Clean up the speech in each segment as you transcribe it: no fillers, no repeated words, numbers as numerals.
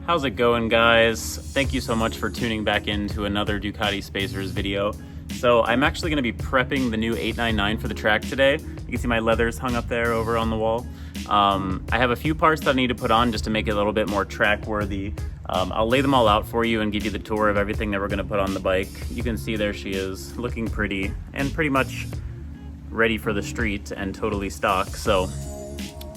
How's it going, guys? Thank you so much for tuning back into another Ducati Spacers video. So I'm actually going to be prepping the new 899 for the track today. You can see my leathers hung up there over on the wall. I have a few parts that I need to put on just to make it a little bit more track worthy. I'll lay them all out for you and give you the tour of everything that we're going to put on the bike. You can see there she is, looking pretty and pretty much ready for the street and totally stock. So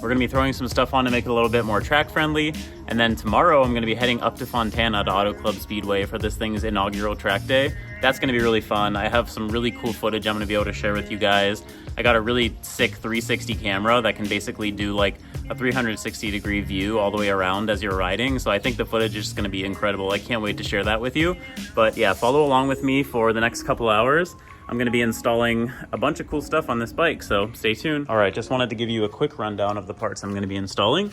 we're gonna be throwing some stuff on to make it a little bit more track friendly. And then tomorrow I'm gonna be heading up to Fontana to Auto Club Speedway for this thing's inaugural track day. That's gonna be really fun. I have some really cool footage I'm gonna be able to share with you guys. I got a really sick 360 camera that can basically do like a 360 degree view all the way around as you're riding. So I think the footage is just gonna be incredible. I can't wait to share that with you. But yeah, follow along with me for the next couple hours. I'm gonna be installing a bunch of cool stuff on this bike, so stay tuned. All right, just wanted to give you a quick rundown of the parts I'm gonna be installing.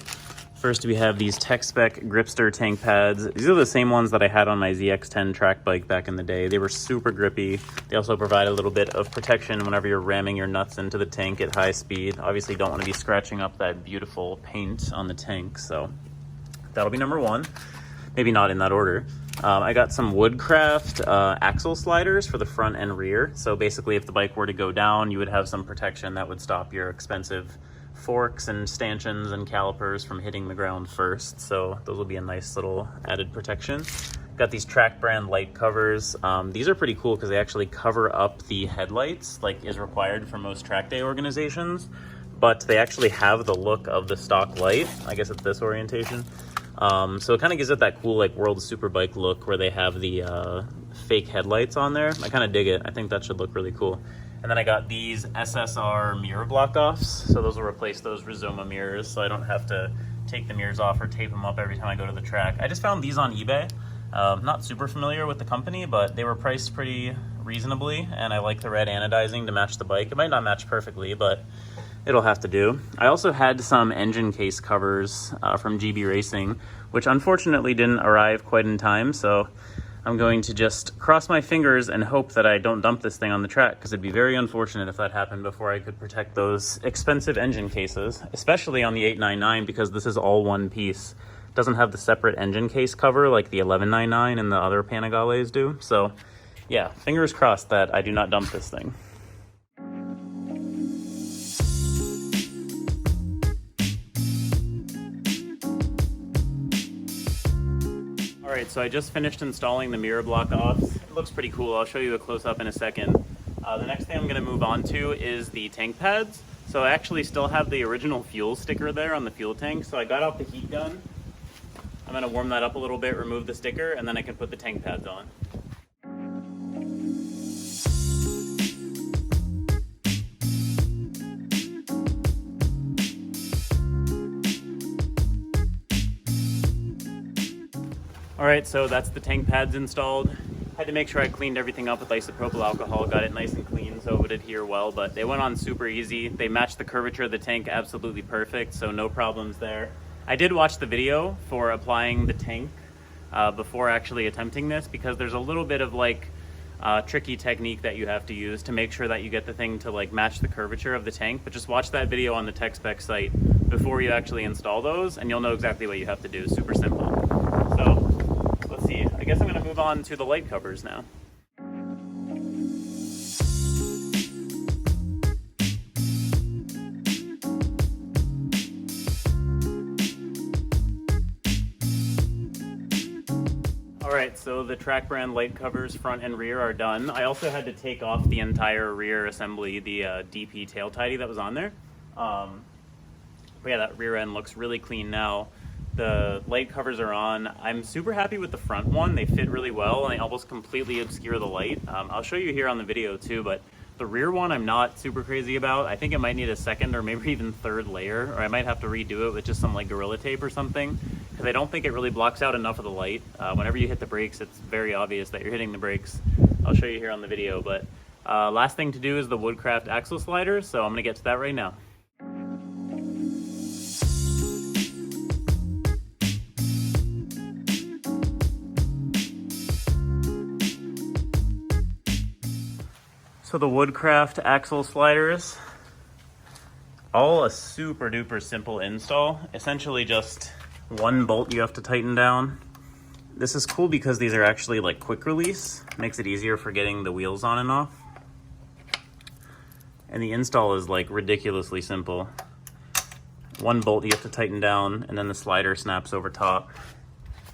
First, we have these tech spec Gripster tank pads. These are the same ones that I had on my ZX10 track bike back in the day. They were super grippy. They also provide a little bit of protection whenever you're ramming your nuts into the tank at high speed. Obviously, you don't wanna be scratching up that beautiful paint on the tank, so that'll be number one. Maybe not in that order. I got some Woodcraft axle sliders for the front and rear. So basically, if the bike were to go down, you would have some protection that would stop your expensive forks and stanchions and calipers from hitting the ground first. So those will be a nice little added protection. Got these track brand light covers. These are pretty cool because they actually cover up the headlights like is required for most track day organizations, but they actually have the look of the stock light. I guess it's this orientation. So it kind of gives it that cool like World Superbike look where they have the fake headlights on there. I kind of dig it. I think that should look really cool. And then I got these SSR mirror block offs. So those will replace those Rizoma mirrors, so I don't have to take the mirrors off or tape them up every time I go to the track. I just found these on eBay. Not super familiar with the company, but they were priced pretty reasonably, and I like the red anodizing to match the bike. It might not match perfectly, but it'll have to do. I also had some engine case covers from GB Racing, which unfortunately didn't arrive quite in time, so I'm going to just cross my fingers and hope that I don't dump this thing on the track, because it'd be very unfortunate if that happened before I could protect those expensive engine cases, especially on the 899, because this is all one piece. It doesn't have the separate engine case cover like the 1199 and the other Panigales do. So yeah, fingers crossed that I do not dump this thing. All right, so I just finished installing the mirror block offs. It looks pretty cool. I'll show you a close-up in a second. The next thing I'm gonna move on to is the tank pads. So I actually still have the original fuel sticker there on the fuel tank. So I got out the heat gun. I'm gonna warm that up a little bit, remove the sticker, and then I can put the tank pads on. All right, so that's the tank pads installed. Had to make sure I cleaned everything up with isopropyl alcohol, got it nice and clean so it would adhere well, but they went on super easy. They matched the curvature of the tank absolutely perfect, so no problems there. I did watch the video for applying the tank before actually attempting this, because there's a little bit of like tricky technique that you have to use to make sure that you get the thing to like match the curvature of the tank. But just watch that video on the tech spec site before you actually install those, and you'll know exactly what you have to do. Super simple. So let's see, I guess I'm gonna move on to the light covers now. All right, so the track brand light covers front and rear are done. I also had to take off the entire rear assembly, the DP tail tidy that was on there. But yeah, that rear end looks really clean now. The light covers are on. I'm super happy with the front one. They fit really well and they almost completely obscure the light. I'll show you here on the video too, but the rear one I'm not super crazy about. I think it might need a second or maybe even third layer, or I might have to redo it with just some like Gorilla Tape or something, because I don't think it really blocks out enough of the light. Whenever you hit the brakes, it's very obvious that you're hitting the brakes. I'll show you here on the video, but last thing to do is the Woodcraft axle sliders, so I'm gonna get to that right now. So the Woodcraft axle sliders, all a super duper simple install. Essentially just one bolt you have to tighten down. This is cool because these are actually like quick release. Makes it easier for getting the wheels on and off. And the install is like ridiculously simple. One bolt you have to tighten down, and then the slider snaps over top.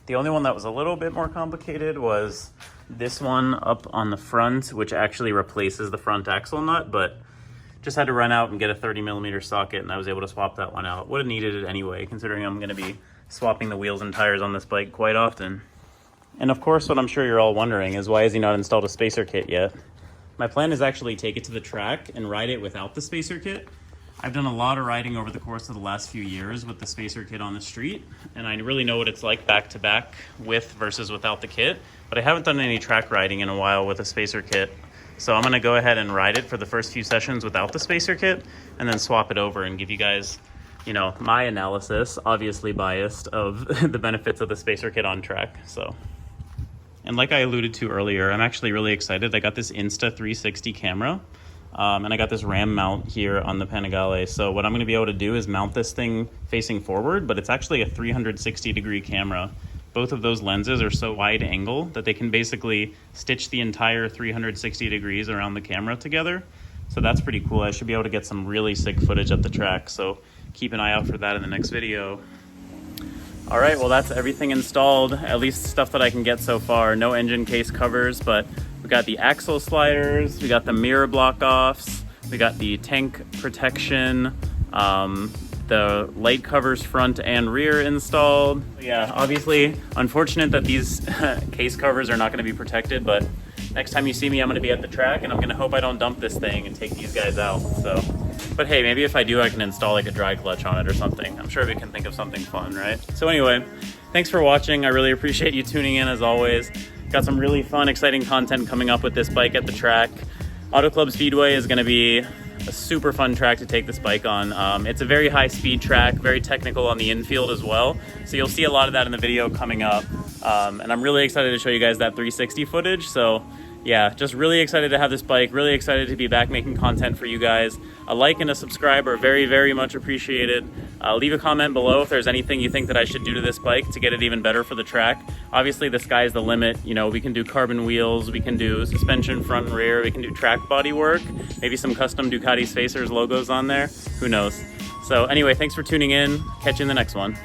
The only one that was a little bit more complicated was this one up on the front, which actually replaces the front axle nut, but just had to run out and get a 30mm socket, and I was able to swap that one out. Would have needed it anyway, considering I'm gonna be swapping the wheels and tires on this bike quite often. And of course, what I'm sure you're all wondering is, why has he not installed a spacer kit yet? My plan is actually take it to the track and ride it without the spacer kit. I've done a lot of riding over the course of the last few years with the spacer kit on the street, and I really know what it's like back to back with versus without the kit, but I haven't done any track riding in a while with a spacer kit. So I'm gonna go ahead and ride it for the first few sessions without the spacer kit, and then swap it over and give you guys, you know, my analysis, obviously biased, of the benefits of the spacer kit on track. So, and like I alluded to earlier, I'm actually really excited. I got this Insta360 camera. And I got this ram mount here on the Panigale. So what I'm going to be able to do is mount this thing facing forward, but it's actually a 360-degree camera. Both of those lenses are so wide angle that they can basically stitch the entire 360 degrees around the camera together. So that's pretty cool. I should be able to get some really sick footage at the track. So keep an eye out for that in the next video. All right, well, that's everything installed, at least stuff that I can get so far. No engine case covers, but we got the axle sliders, we got the mirror block offs, we got the tank protection, the light covers front and rear installed. Yeah, obviously unfortunate that these case covers are not going to be protected, but next time you see me, I'm going to be at the track, and I'm going to hope I don't dump this thing and take these guys out. So, but hey, maybe if I do, I can install like a dry clutch on it or something. I'm sure we can think of something fun, right? So anyway, thanks for watching. I really appreciate you tuning in as always. Got some really fun, exciting content coming up with this bike at the track. Auto Club Speedway is going to be a super fun track to take this bike on. It's a very high speed track, very technical on the infield as well. So you'll see a lot of that in the video coming up. And I'm really excited to show you guys that 360 footage. So yeah, just really excited to have this bike, really excited to be back making content for you guys. A like and a subscribe are very, very much appreciated. Leave a comment below if there's anything you think that I should do to this bike to get it even better for the track. Obviously, the sky's the limit. You know, we can do carbon wheels, we can do suspension front and rear, we can do track body work, maybe some custom Ducati Spacers logos on there, who knows. So anyway, thanks for tuning in. Catch you in the next one.